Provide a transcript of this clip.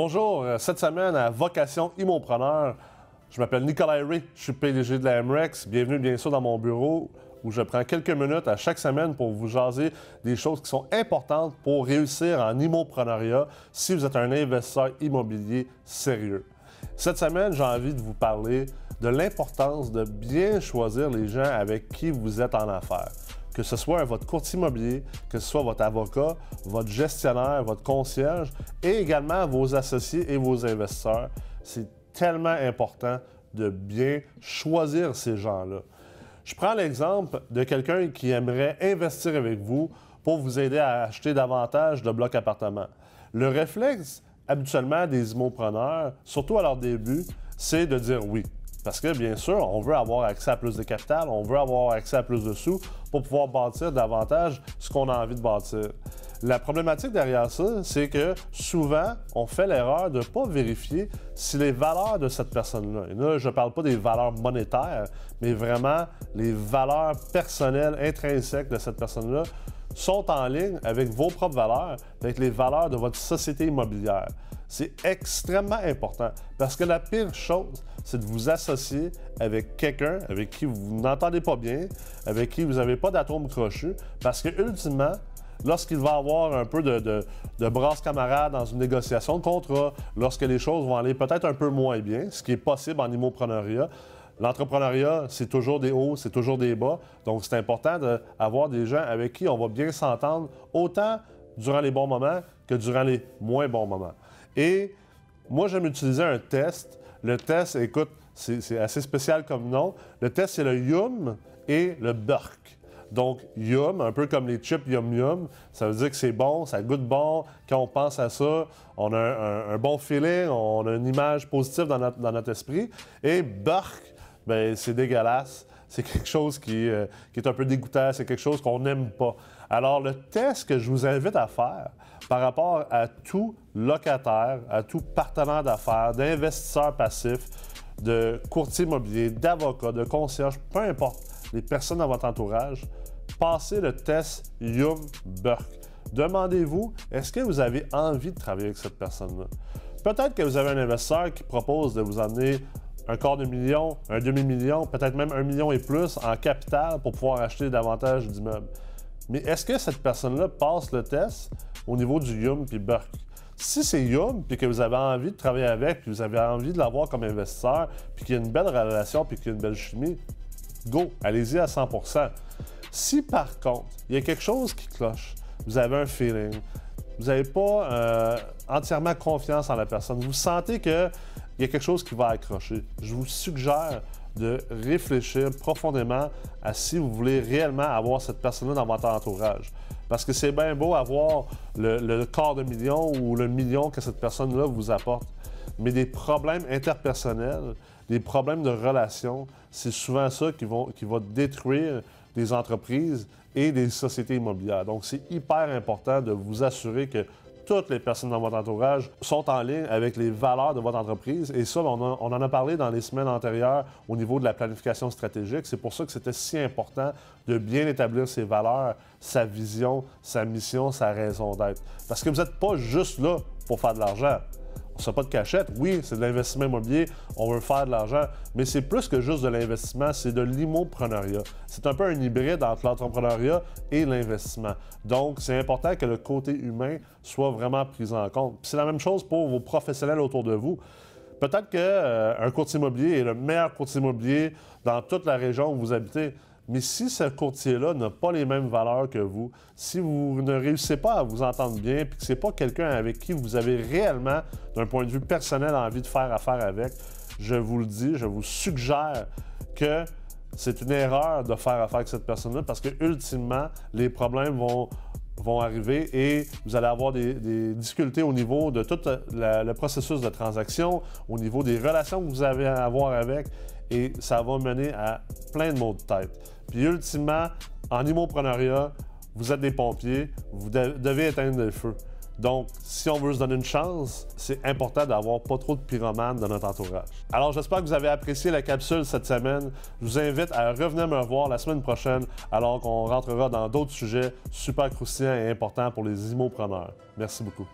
Bonjour, cette semaine à Vocation Immopreneur, je m'appelle Nicolas Ray, je suis PDG de la MREX. Bienvenue bien sûr dans mon bureau où je prends quelques minutes à chaque semaine pour vous jaser des choses qui sont importantes pour réussir en immoprenariat si vous êtes un investisseur immobilier sérieux. Cette semaine, j'ai envie de vous parler de l'importance de bien choisir les gens avec qui vous êtes en affaires. Que ce soit votre courtier immobilier, que ce soit votre avocat, votre gestionnaire, votre concierge et également vos associés et vos investisseurs. C'est tellement important de bien choisir ces gens-là. Je prends l'exemple de quelqu'un qui aimerait investir avec vous pour vous aider à acheter davantage de blocs appartements. Le réflexe habituellement des immopreneurs, surtout à leur début, c'est de dire oui. Parce que, bien sûr, on veut avoir accès à plus de capital, on veut avoir accès à plus de sous pour pouvoir bâtir davantage ce qu'on a envie de bâtir. La problématique derrière ça, c'est que souvent, on fait l'erreur de ne pas vérifier si les valeurs de cette personne-là, et là, je ne parle pas des valeurs monétaires, mais vraiment les valeurs personnelles, intrinsèques de cette personne-là, sont en ligne avec vos propres valeurs, avec les valeurs de votre société immobilière. C'est extrêmement important parce que la pire chose, c'est de vous associer avec quelqu'un avec qui vous n'entendez pas bien, avec qui vous n'avez pas d'atome crochu, parce que ultimement, lorsqu'il va avoir un peu de brasse camarade dans une négociation de contrat, lorsque les choses vont aller peut-être un peu moins bien, ce qui est possible en immoprenariat, l'entrepreneuriat, c'est toujours des hauts, c'est toujours des bas. Donc, c'est important d'avoir des gens avec qui on va bien s'entendre, autant durant les bons moments que durant les moins bons moments. Et moi, j'aime utiliser un test. Le test, écoute, c'est assez spécial comme nom. Le test, c'est le Yum et le Burk. Donc, Yum, un peu comme les chips Yum Yum, ça veut dire que c'est bon, ça goûte bon. Quand on pense à ça, on a un bon feeling, on a une image positive dans notre esprit. Et Burk, bien, c'est dégueulasse. C'est quelque chose qui est un peu dégoûtant, c'est quelque chose qu'on n'aime pas. Alors, le test que je vous invite à faire par rapport à tout locataire, à tout partenaire d'affaires, d'investisseur passif, de courtier immobilier, d'avocat, de concierge, peu importe les personnes dans votre entourage, passez le test Yum-Burk. Demandez-vous, est-ce que vous avez envie de travailler avec cette personne-là? Peut-être que vous avez un investisseur qui propose de vous amener $250,000, un demi-million, peut-être même 1 million et plus en capital pour pouvoir acheter davantage d'immeubles. Mais est-ce que cette personne-là passe le test au niveau du Yum puis Burk? Si c'est Yum, puis que vous avez envie de travailler avec, puis vous avez envie de l'avoir comme investisseur, puis qu'il y a une belle relation, puis qu'il y a une belle chimie, go, allez-y à 100%. Si par contre, il y a quelque chose qui cloche, vous avez un feeling, vous n'avez pas entièrement confiance en la personne, vous sentez qu'il y a quelque chose qui va accrocher, je vous suggère de réfléchir profondément à si vous voulez réellement avoir cette personne-là dans votre entourage. Parce que c'est bien beau avoir le quart de million ou le million que cette personne-là vous apporte, mais des problèmes interpersonnels, des problèmes de relations, c'est souvent ça qui va détruire des entreprises et des sociétés immobilières. Donc, c'est hyper important de vous assurer que toutes les personnes dans votre entourage sont en ligne avec les valeurs de votre entreprise. Et ça, on en a parlé dans les semaines antérieures au niveau de la planification stratégique. C'est pour ça que c'était si important de bien établir ses valeurs, sa vision, sa mission, sa raison d'être. Parce que vous n'êtes pas juste là pour faire de l'argent. On ne se fait pas de cachette. Oui, c'est de l'investissement immobilier, on veut faire de l'argent, mais c'est plus que juste de l'investissement, c'est de l'immoprenariat. C'est un peu un hybride entre l'entrepreneuriat et l'investissement. Donc, c'est important que le côté humain soit vraiment pris en compte. Puis c'est la même chose pour vos professionnels autour de vous. Peut-être qu'un courtier immobilier est le meilleur courtier immobilier dans toute la région où vous habitez. Mais si ce courtier-là n'a pas les mêmes valeurs que vous, si vous ne réussissez pas à vous entendre bien, puis que ce n'est pas quelqu'un avec qui vous avez réellement, d'un point de vue personnel, envie de faire affaire avec, je vous le dis, je vous suggère que c'est une erreur de faire affaire avec cette personne-là parce que, ultimement, les problèmes vont arriver et vous allez avoir des difficultés au niveau de tout le processus de transaction, au niveau des relations que vous avez à avoir avec, et ça va mener à plein de maux de tête. Puis ultimement, en immoprenariat, vous êtes des pompiers, vous devez éteindre le feu. Donc, si on veut se donner une chance, c'est important d'avoir pas trop de pyromanes dans notre entourage. Alors, j'espère que vous avez apprécié la capsule cette semaine. Je vous invite à revenir me voir la semaine prochaine alors qu'on rentrera dans d'autres sujets super croustillants et importants pour les immopreneurs. Merci beaucoup.